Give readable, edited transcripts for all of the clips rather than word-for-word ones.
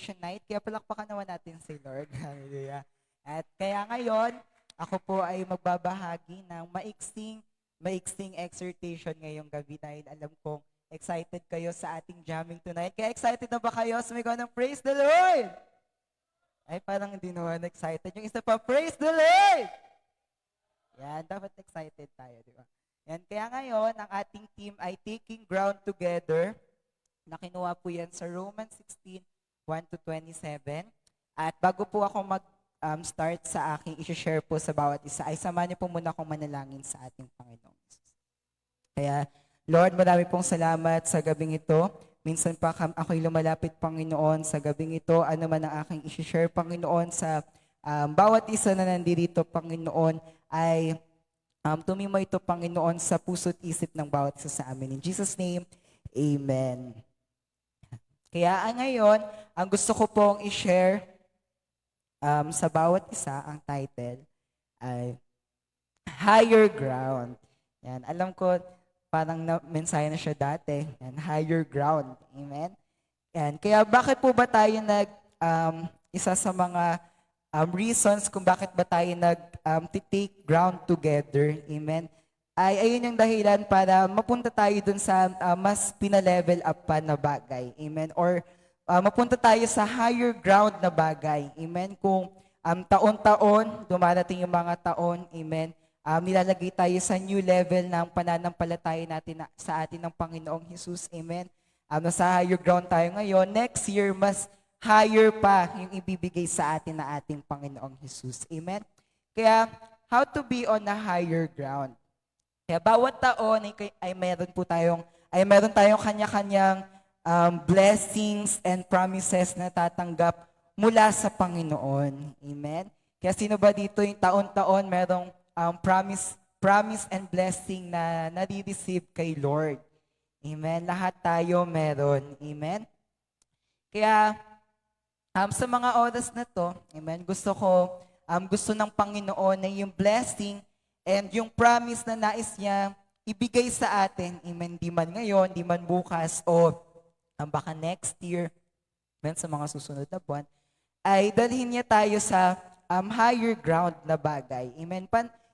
exhortation night. Kaya palakpakan naman natin si Lord. Hallelujah. At kaya ngayon, ako po ay magbabahagi ng maiksing exhortation ngayong gabi dahil alam kong excited kayo sa ating jamming tonight. Kaya excited na ba kayo? Sumigaw ng praise the Lord! Ay, parang hindi naman excited. Yung isa pa, praise the Lord! Yan, dapat excited tayo, di ba? Yan, kaya ngayon, ang ating team ay taking ground together. Nakinuha po yan sa Romans 16, 1 to 27. At bago po ako mag-start sa aking i-share po sa bawat isa, ay samahan niyo po muna akong manalangin sa ating Panginoon. Kaya, Lord, marami pong salamat sa gabing ito. Minsan pa ako'y lumalapit, Panginoon, sa gabing ito. Ano man ang aking i-share, Panginoon, sa bawat isa na nandito, Panginoon, ay tumimo ito, Panginoon, sa puso't isip ng bawat isa sa amin. In Jesus' name, Amen. Kaya ngayon, ang gusto ko pong i-share sa bawat isa, ang title ay Higher Ground. Yan, alam ko, parang mensahe na siya dati. Yan, higher ground. Amen? Yan, kaya bakit po ba tayo isa sa mga reasons kung bakit ba tayo take ground together, amen, ay ayun yung dahilan para mapunta tayo dun sa mas pina-level up pa na bagay, amen, or mapunta tayo sa higher ground na bagay, amen, kung taon-taon, dumarating yung mga taon, amen, nilalagay tayo sa new level ng pananampalataya natin sa atin ng Panginoong Jesus, amen, nasa higher ground tayo ngayon, next year, mas higher pa yung ibibigay sa atin na ating Panginoong Jesus. Amen? Kaya, how to be on a higher ground? Kaya bawat taon ay meron tayong kanya-kanyang blessings and promises na tatanggap mula sa Panginoon. Amen? Kaya sino ba dito yung taon-taon merong promise and blessing na nare-receive kay Lord? Amen? Lahat tayo meron. Amen? Kaya, sa mga oras na to, amen, gusto ng Panginoon na yung blessing and yung promise na nais niya ibigay sa atin, amen, di man ngayon, di man bukas, o baka next year, amen, sa mga susunod na buwan, ay dalhin niya tayo sa higher ground na bagay. Amen.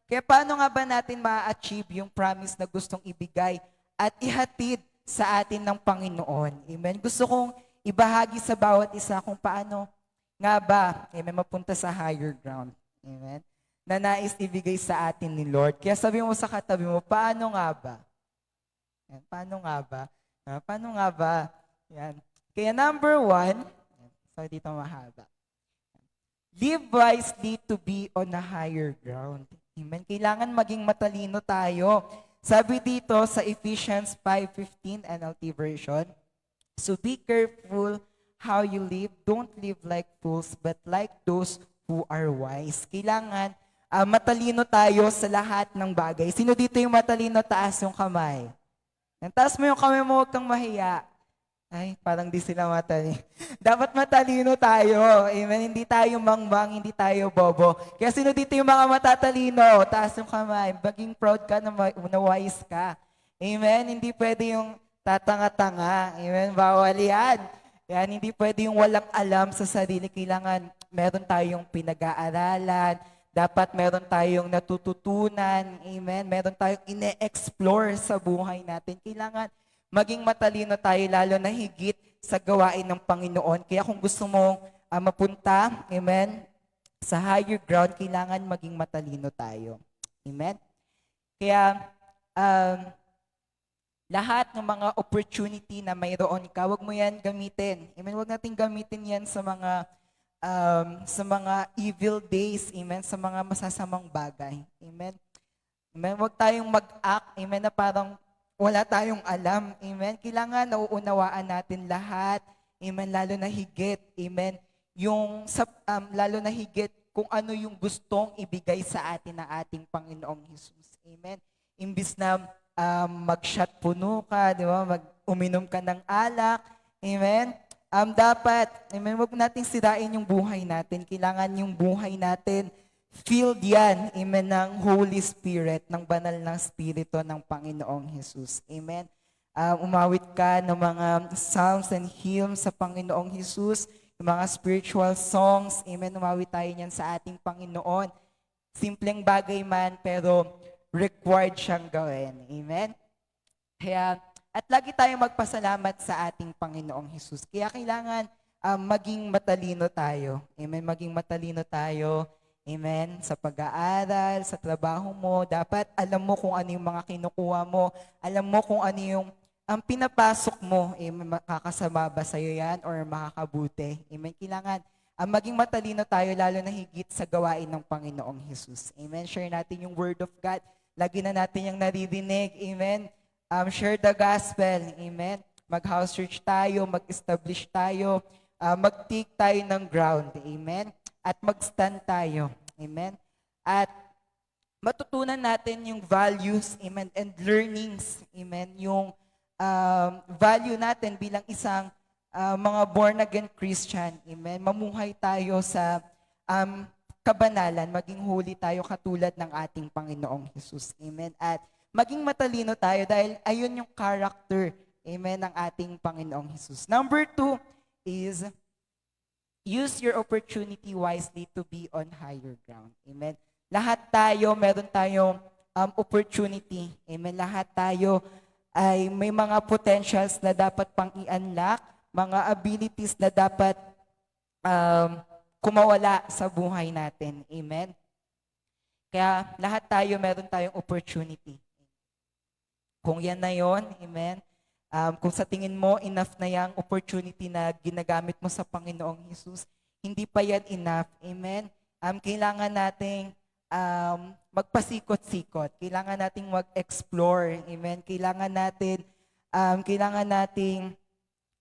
Kaya paano nga ba natin ma-achieve yung promise na gustong ibigay at ihatid sa atin ng Panginoon? Amen. Gusto kong ibahagi sa bawat isa kung paano nga ba, amen, mapunta sa higher ground. Amen. Na nais ibigay sa atin ni Lord. Kaya sabi mo sa katabi mo, paano nga ba? Yan, paano nga ba? Paano nga ba? Yan. Kaya number 1, so dito mahaba. Live wisely to be on a higher ground. Amen. Kailangan maging matalino tayo. Sabi dito sa Ephesians 5:15 NLT version, so be careful how you live. Don't live like fools, but like those who are wise. Kailangan matalino tayo sa lahat ng bagay. Sino dito yung matalino? Taas yung kamay. Taas mo yung kamay mo, huwag kang mahiya. Ay, parang di sila matalino. Dapat matalino tayo. Amen. Hindi tayo mangbang, hindi tayo bobo. Kaya sino dito yung mga matatalino? Taas yung kamay. Maging proud ka na wise ka. Amen. Hindi pwede yung tatanga-tanga. Amen. Bawal yan. Yan, hindi pwede yung walang alam sa sarili. Kailangan meron tayong pinag-aaralan. Dapat meron tayong natututunan. Amen. Meron tayong ine-explore sa buhay natin. Kailangan maging matalino tayo lalo na higit sa gawain ng Panginoon. Kaya kung gusto mo mapunta, amen, sa higher ground, kailangan maging matalino tayo. Amen. Kaya, lahat ng mga opportunity na mayroon ka, wag mo yan gamitin. Amen. Wag natin gamitin yan sa mga evil days. Amen. Sa mga masasamang bagay. Amen. Amen. Wag tayong mag-act. Amen. Na parang wala tayong alam. Amen. Kailangan nauunawaan natin lahat. Amen. Lalo na higit. Amen. Lalo na higit kung ano yung gustong ibigay sa atin ng ating Panginoong Jesus. Amen. Imbis na mag-shot puno ka, di ba? Uminom ka ng alak. Amen? Dapat, amen, wag nating sirain yung buhay natin. Kailangan yung buhay natin filled yan, amen, ng Holy Spirit, ng banal ng Spirito ng Panginoong Jesus. Amen? Umawit ka ng mga psalms and hymns sa Panginoong Jesus. yung mga spiritual songs. Amen. Umawi tayo niyan sa ating Panginoon. Simpleng bagay man, pero required siyang gawin. Amen. Kaya, at lagi tayong magpasalamat sa ating Panginoong Hesus. Kaya kailangan maging matalino tayo. Amen. Maging matalino tayo. Amen. Sa pag-aaral, sa trabaho mo, dapat alam mo kung ano yung mga kinukuha mo. Alam mo kung ano yung ang pinapasok mo. Amen. Makakasama ba sa'yo yan or makakabuti? Amen. Kailangan maging matalino tayo lalo na higit sa gawain ng Panginoong Hesus. Amen. Share natin yung Word of God. Lagi na natin yung naririnig. Amen. Share the gospel. Amen. Mag-house church tayo, mag-establish tayo, mag-take tayo ng ground. Amen. At mag-stand tayo. Amen. At matutunan natin yung values, amen, and learnings, amen, yung value natin bilang isang mga born-again Christian, amen. Mamuhay tayo sa kabanalan, maging holy tayo katulad ng ating Panginoong Jesus, amen. At maging matalino tayo dahil ayun yung character, amen, ng ating Panginoong Jesus. Number 2 is use your opportunity wisely to be on higher ground. Amen. Lahat tayo, meron tayong opportunity. Amen. Lahat tayo ay may mga potentials na dapat pang i-unlock, mga abilities na dapat kumawala sa buhay natin. Amen. Kaya lahat tayo, meron tayong opportunity. Kung yan na yon, amen, kung sa tingin mo enough na yung opportunity na ginagamit mo sa Panginoong Jesus, hindi pa yan enough, amen. Kailangan nating magpasikot-sikot, kailangan nating mag-explore, amen. Kailangan nating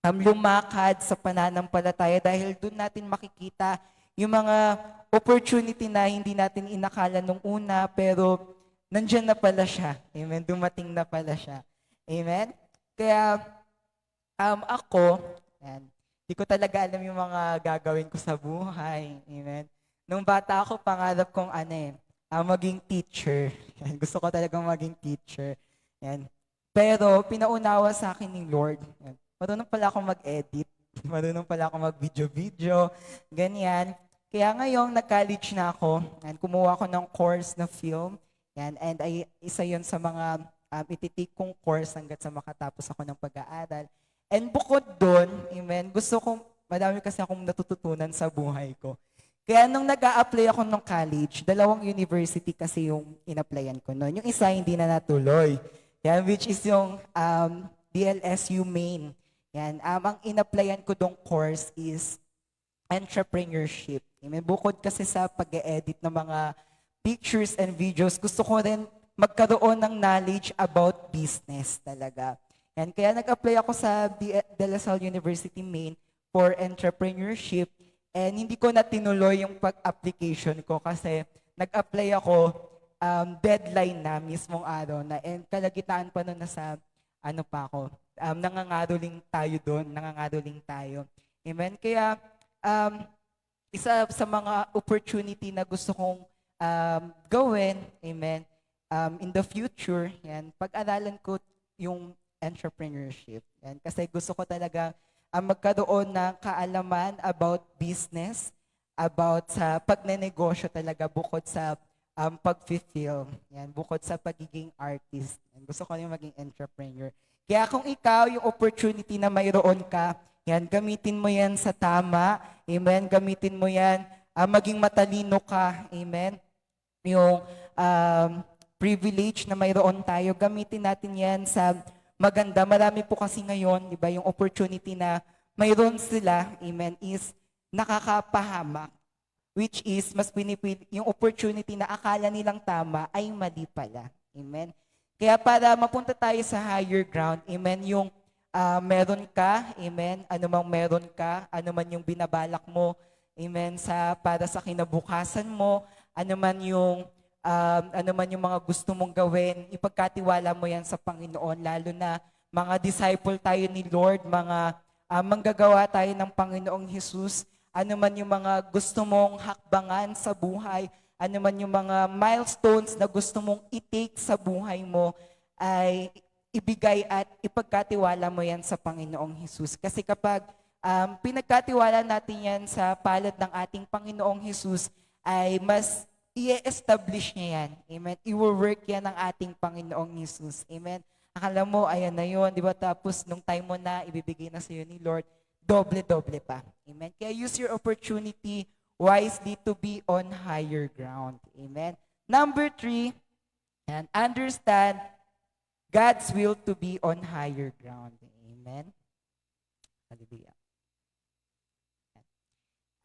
lumakad sa pananampalataya dahil doon natin makikita yung mga opportunity na hindi natin inakala nung una, pero nandiyan na pala siya. Amen. Dumating na pala siya. Amen. Kaya ako, yan, di ko talaga alam yung mga gagawin ko sa buhay. Amen. Nung bata ako, pangarap kong maging teacher. Yan, gusto ko talagang maging teacher. Yan. Pero pinaunawa sa akin ni Lord. Yan. Marunong pala akong mag-edit. Marunong pala akong mag-video-video. Ganyan. Kaya ngayong nag-college na ako, yan, kumuha ako ng course na film. Yan, and isa yon sa mga ititik kong course hanggat sa makatapos ako ng pag-aaral. And bukod doon, amen, madami kasi akong natututunan sa buhay ko. Kaya nung nag-a-apply ako ng college, 2 university kasi yung in-applyan ko noon. Yung isa hindi na natuloy. Yan, which is yung DLSU main. Yan, ang in-applyan ko dong course is entrepreneurship. Amen. Bukod kasi sa pag-edit ng mga pictures and videos, gusto ko rin magkaroon ng knowledge about business talaga. And kaya nag-apply ako sa De La Salle University Main for entrepreneurship and hindi ko na tinuloy yung pag-application ko kasi nag-apply ako deadline na mismong araw na and kalagitnaan pa nun nasa nangangaroling tayo. Amen. Kaya isa sa mga opportunity na gusto kong gawin, amen, in the future, yan, pag-aralan ko yung entrepreneurship. Yan, kasi gusto ko talaga magkaroon ng kaalaman about business, about sa pagnenegosyo talaga, bukod sa pag-fulfill, yan, bukod sa pagiging artist. Yan, gusto ko yung maging entrepreneur. Kaya kung ikaw, yung opportunity na mayroon ka, yan, gamitin mo yan sa tama, amen, gamitin mo yan, maging matalino ka, amen, yung privilege na mayroon tayo, gamitin natin yan sa maganda. Marami po kasi ngayon, di ba, yung opportunity na mayroon sila, amen, is nakakapahamak. Which is, mas pinipili, yung opportunity na akala nilang tama ay mali pala. Amen. Kaya para mapunta tayo sa higher ground, amen, yung meron ka, amen, anumang meron ka, anuman yung binabalak mo, amen, para sa kinabukasan mo, ano man yung mga gusto mong gawin, ipagkatiwala mo yan sa Panginoon, lalo na mga disciple tayo ni Lord, mga manggagawa tayo ng Panginoong Jesus, ano man yung mga gusto mong hakbangan sa buhay, ano man yung mga milestones na gusto mong i-take sa buhay mo, ay ibigay at ipagkatiwala mo yan sa Panginoong Jesus. Kasi kapag pinagkatiwala natin yan sa palad ng ating Panginoong Jesus, ay mas i-establish niya yan. Amen. I-work yan ng ating Panginoong Jesus. Amen. Akala mo, ayan na yun, di ba? Tapos, nung time mo na, ibibigay na sa'yo ni Lord, doble-doble pa. Amen. Kaya use your opportunity wisely to be on higher ground. Amen. Number 3, and understand God's will to be on higher ground. Amen. Hallelujah.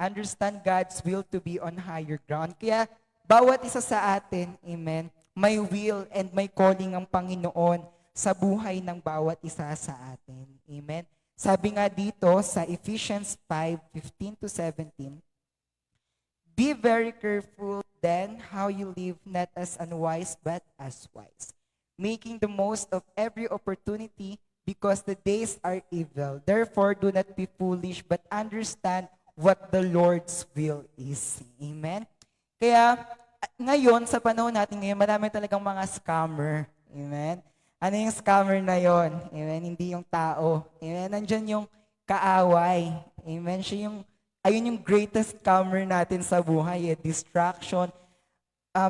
Understand God's will to be on higher ground. Kaya bawat isa sa atin, amen, may will and may calling ang Panginoon sa buhay ng bawat isa sa atin. Amen. Sabi nga dito sa Ephesians 5:15 to 17, be very careful then how you live, not as unwise but as wise, making the most of every opportunity because the days are evil. Therefore, do not be foolish but understand what the Lord's will is. Amen? Kaya, ngayon, sa panahon natin ngayon, marami talagang mga scammer. Amen? Ano yung scammer na yon? Amen? Hindi yung tao. Amen? Nandyan yung kaaway. Amen? Ayun yung greatest scammer natin sa buhay, distraction.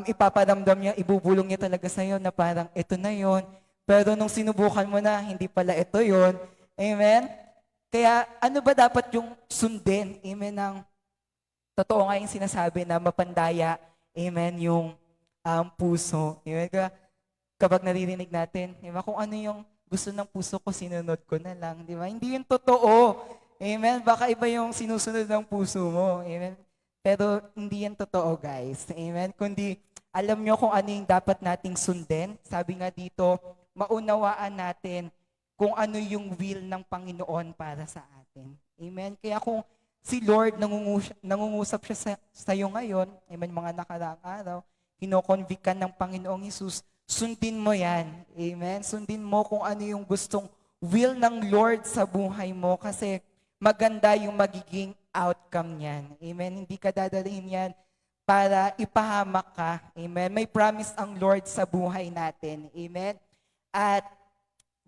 Ipapadamdam niya, ibubulong niya talaga sa'yo na parang ito na yon. Pero nung sinubukan mo na, hindi pala ito yon. Amen? Kaya ano ba dapat yung sundin? Amen, ng totoo nga yung sinasabi na mapandaya, amen, yung puso. Amen, kapag naririnig natin, diba, kung ano yung gusto ng puso ko, sinunod ko na lang. Diba? Hindi yung totoo. Amen, baka iba yung sinusunod ng puso mo. Amen, pero hindi yan totoo, guys. Amen, kundi alam nyo kung ano yung dapat nating sundin. Sabi nga dito, maunawaan natin kung ano yung will ng Panginoon para sa atin. Amen? Kaya kung si Lord nangungusap siya sa iyo ngayon, amen, mga nakaraang araw, kinoconvict ka ng Panginoong Hesus, sundin mo yan. Amen? Sundin mo kung ano yung gustong will ng Lord sa buhay mo kasi maganda yung magiging outcome niyan. Amen? Hindi ka dadalhin yan para ipahamak ka. Amen? May promise ang Lord sa buhay natin. Amen? At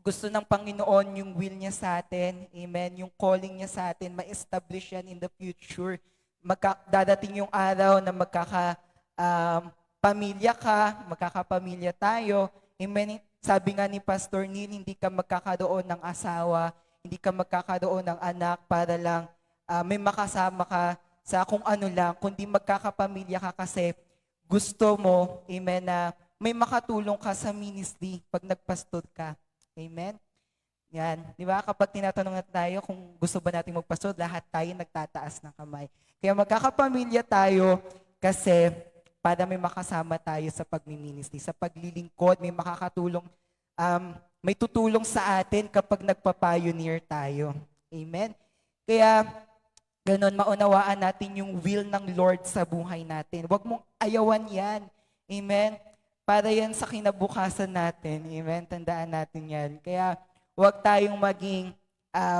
gusto ng Panginoon yung will niya sa atin, amen, yung calling niya sa atin, ma-establish yan in the future. Dadating yung araw na pamilya ka, magkakapamilya tayo, amen. Sabi nga ni Pastor Neil, hindi ka magkakaroon ng asawa, hindi ka magkakaroon ng anak para lang may makasama ka sa kung ano lang, kundi magkakapamilya ka kasi gusto mo, amen, na may makatulong ka sa ministry pag nagpastor ka. Amen? Yan. Di ba? Kapag tinatanong natin tayo kung gusto ba natin magpastor, lahat tayo nagtataas ng kamay. Kaya magkakapamilya tayo kasi para may makasama tayo sa pagmiministry, sa paglilingkod, may makakatulong, may tutulong sa atin kapag nagpa-pioneer tayo. Amen? Kaya, ganun, maunawaan natin yung will ng Lord sa buhay natin. Huwag mong ayawan yan. Amen? Para yan sa kinabukasan natin. Amen? Tandaan natin yan. Kaya huwag tayong maging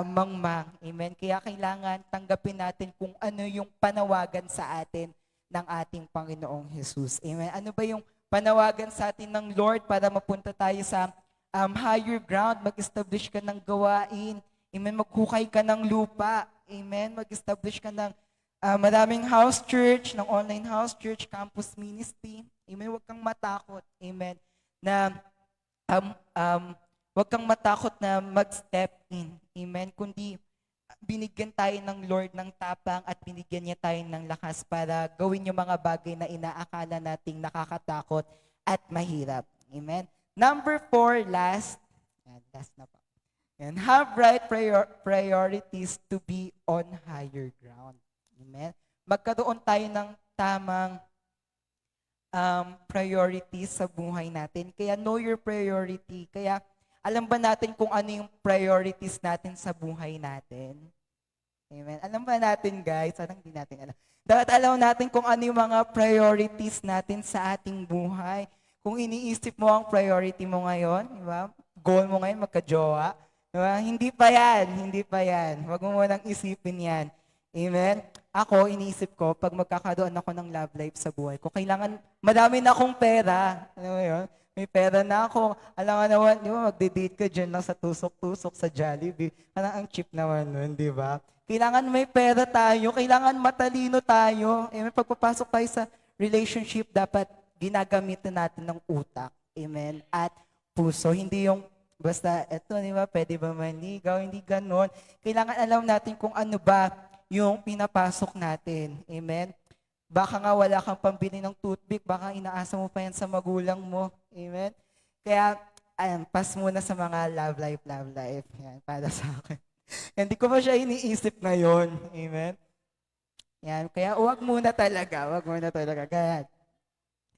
mangmang. Amen? Kaya kailangan tanggapin natin kung ano yung panawagan sa atin ng ating Panginoong Jesus. Amen? Ano ba yung panawagan sa atin ng Lord para mapunta tayo sa higher ground, mag-establish ka ng gawain. Amen? Maghukay ka ng lupa. Amen? Mag-establish ka ng maraming house church, ng online house church, campus ministry. Amen. Huwag kang matakot. Amen. Na huwag kang matakot na mag-step in. Amen. Kundi binigyan tayo ng Lord ng tapang at binigyan niya tayo ng lakas para gawin yung mga bagay na inaakala nating nakakatakot at mahirap. Amen. Number 4, last. Last na po. And have right priorities to be on higher ground. Amen. Magkaroon tayo ng tamang priorities sa buhay natin. Kaya know your priority. Kaya alam ba natin kung ano yung priorities natin sa buhay natin? Amen. Alam ba natin, guys? Anong hindi natin alam? Dapat alam natin kung ano yung mga priorities natin sa ating buhay. Kung iniisip mo ang priority mo ngayon, di ba? Goal mo ngayon, magka-jowa. Di ba? Hindi pa yan. Hindi pa yan. Huwag mo munang isipin yan. Amen? Ako, iniisip ko, pag magkakaroon ako ng love life sa buhay ko, kailangan, madami na akong pera. Alam mo yun? May pera na ako. Alam nga naman, di ba, magde-date ka dyan lang sa tusok-tusok sa Jollibee. Parang ang cheap naman nun, di ba? Kailangan may pera tayo, kailangan matalino tayo. Amen. Pagpapasok tayo sa relationship, dapat ginagamitan natin ng utak. Amen. At puso. Hindi yung basta, eto, di ba, pwede ba manligaw? Hindi ganon. Kailangan alam natin kung ano ba yung pinapasok natin. Amen. Baka nga wala kang pambili ng toothpick, baka inaasa mo pa yan sa magulang mo. Amen? Kaya, ayan, pass muna sa mga love life. Yan, para sa akin. Hindi ko pa siya iniisip ngayon. Amen? Yan, kaya wag muna talaga. Kaya,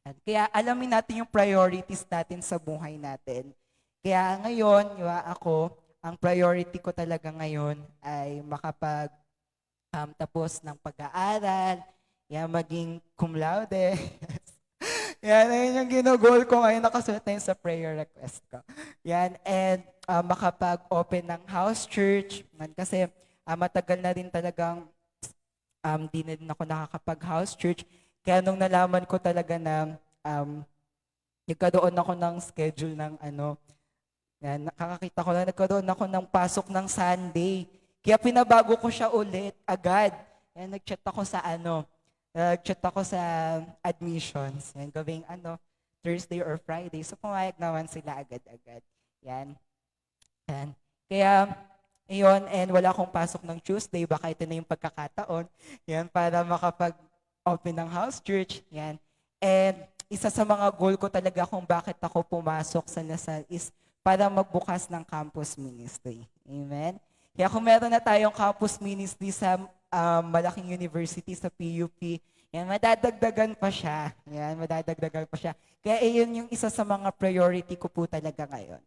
yan. Kaya alamin natin yung priorities natin sa buhay natin. Kaya ngayon, ako, ang priority ko talaga ngayon ay tapos ng pag-aaral, yan, maging cum laude. Yan, ayun yung ginugol ko ngayon. Nakasulat na yun sa prayer request ko. Yan, and makapag-open ng house church. Man, kasi matagal na rin talagang di na din ako nakakapag-house church. Kaya nung nalaman ko talaga na nagkaroon ako ng schedule ng yan, nakakakita ko na nagkaroon ako ng pasok ng Sunday. Kaya pinabago ko siya ulit, agad. Yan, nag-chat ako sa admissions. Yan, gawing Thursday or Friday. So, pumayag naman sila agad-agad. Yan. Yan. Kaya, iyon, and wala akong pasok ng Tuesday. Baka ito na yung pagkakataon. Yan, para makapag-open ng house church. Yan. And isa sa mga goal ko talaga kung bakit ako pumasok sa Lasal is para magbukas ng campus ministry. Amen? Kaya kung meron na tayong campus ministry sa malaking university sa PUP, yan, madadagdagan pa siya. Yan, madadagdagan pa siya. Kaya iyon yung isa sa mga priority ko po talaga ngayon.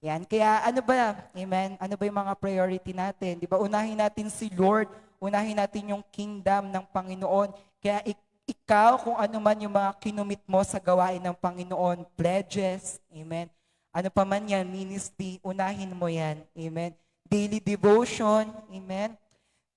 Yan, kaya ano ba, amen, ano ba yung mga priority natin? Di ba, unahin natin si Lord, unahin natin yung kingdom ng Panginoon. Kaya ikaw, kung ano man yung mga kinumit mo sa gawain ng Panginoon, pledges, amen, ano pa man yan, ministry, unahin mo yan, amen. Daily devotion, amen.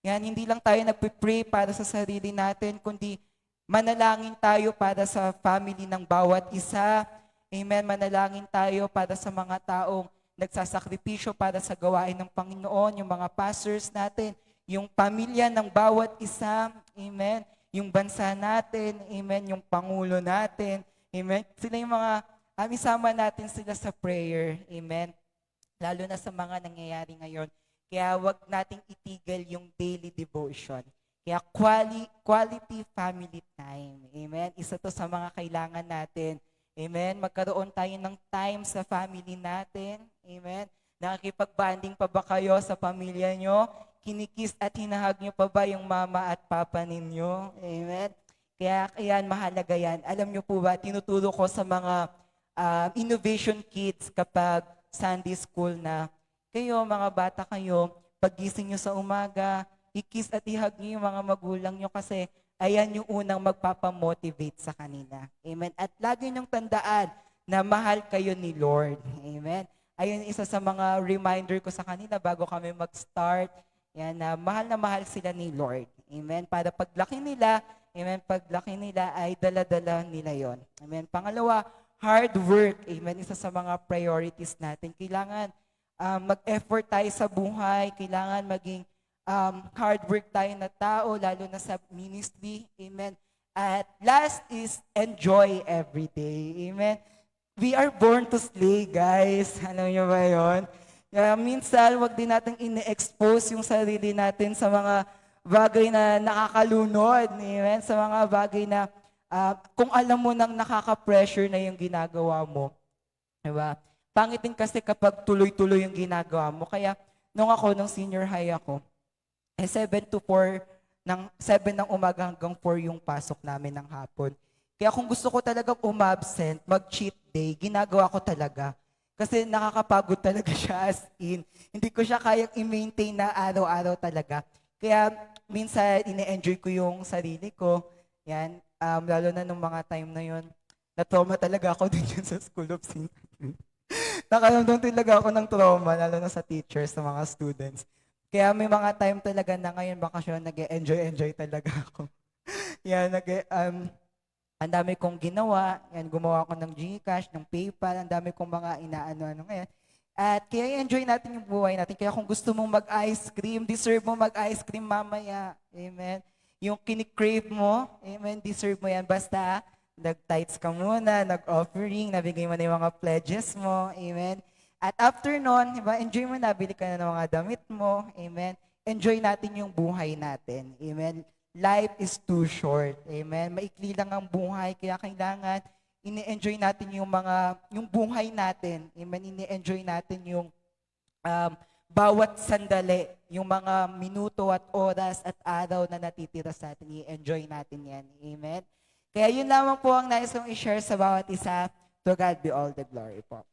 Yan, hindi lang tayo nagpipray para sa sarili natin, kundi manalangin tayo para sa family ng bawat isa. Amen. Manalangin tayo para sa mga taong nagsasakripisyo para sa gawain ng Panginoon, yung mga pastors natin, yung pamilya ng bawat isa. Amen. Yung bansa natin. Amen. Yung pangulo natin. Amen. Sila yung mga, isama natin sila sa prayer. Amen. Lalo na sa mga nangyayari ngayon. Kaya wag nating itigil yung daily devotion. Kaya quality family time. Amen. Isa to sa mga kailangan natin. Amen. Magkaroon tayo ng time sa family natin. Amen. Nakikipag-banding pa ba kayo sa pamilya nyo? Kinikis at hinahag nyo pa ba yung mama at papa ninyo? Amen. Kaya yan, mahalaga yan. Alam nyo po ba, tinuturo ko sa mga innovation kids kapag Sunday school na kayo, mga bata kayo, paggising nyo sa umaga, i-kiss at ihag nyo yung mga magulang nyo kasi ayan yung unang magpapamotivate sa kanila. Amen. At lagi nyong tandaan na mahal kayo ni Lord. Amen. Ayun isa sa mga reminder ko sa kanila bago kami mag-start. Yan, na mahal sila ni Lord. Amen. Para paglaki nila, amen, paglaki nila ay dala-dala nila yon. Amen. Pangalawa, hard work. Amen. Isa sa mga priorities natin. Kailangan mag-effort tayo sa buhay, kailangan maging hard work tayo na tao, lalo na sa ministry. Amen. At last is enjoy every day. Amen. We are born to slay, guys. Alam niyo ba yun? Minsan, wag din natin ine-expose yung sarili natin sa mga bagay na nakakalunod. Amen. Sa mga bagay na kung alam mo nang nakaka-pressure na yung ginagawa mo. Diba? Pangit din kasi kapag tuloy-tuloy yung ginagawa mo. Kaya, nung senior high ako, 7 to 4, 7 ng umaga hanggang 4 yung pasok namin ng hapon. Kaya kung gusto ko talaga umabsent, mag-cheat day, ginagawa ko talaga. Kasi nakakapagod talaga siya as in. Hindi ko siya kayang i-maintain na araw-araw talaga. Kaya minsan, ine-enjoy ko yung sarili ko. Yan, lalo na nung mga time na yun. Na-trauma talaga ako din yun sa School of St. Nakaramdam talaga ako ng trauma, lalo na sa teachers, sa mga students. Kaya may mga time talaga na ngayon bakasyon, nag-enjoy talaga ako. Yan, ang dami kong ginawa. Yan, gumawa ako ng GCash, ng PayPal, ang dami kong mga inaano-ano ngayon. At kaya enjoy natin yung buhay natin. Kaya kung gusto mong mag-ice cream, deserve mo mag-ice cream mamaya. Amen. Yung kinikrave mo, amen, deserve mo yan. Basta nag-tithes ka muna, nag-offering, nabigay mo na yung mga pledges mo. Amen. At after nun, diba, enjoy mo na, bili ka na ng mga damit mo. Amen. Enjoy natin yung buhay natin. Amen. Life is too short. Amen. Maikli lang ang buhay, kaya kailangan ini-enjoy natin yung buhay natin. Amen. Ini-enjoy natin yung bawat sandali, yung mga minuto at oras at araw na natitira sa atin. I-enjoy natin yan. Amen. Kaya yun lamang po ang nais kong i-share sa bawat isa. To God be all the glory po.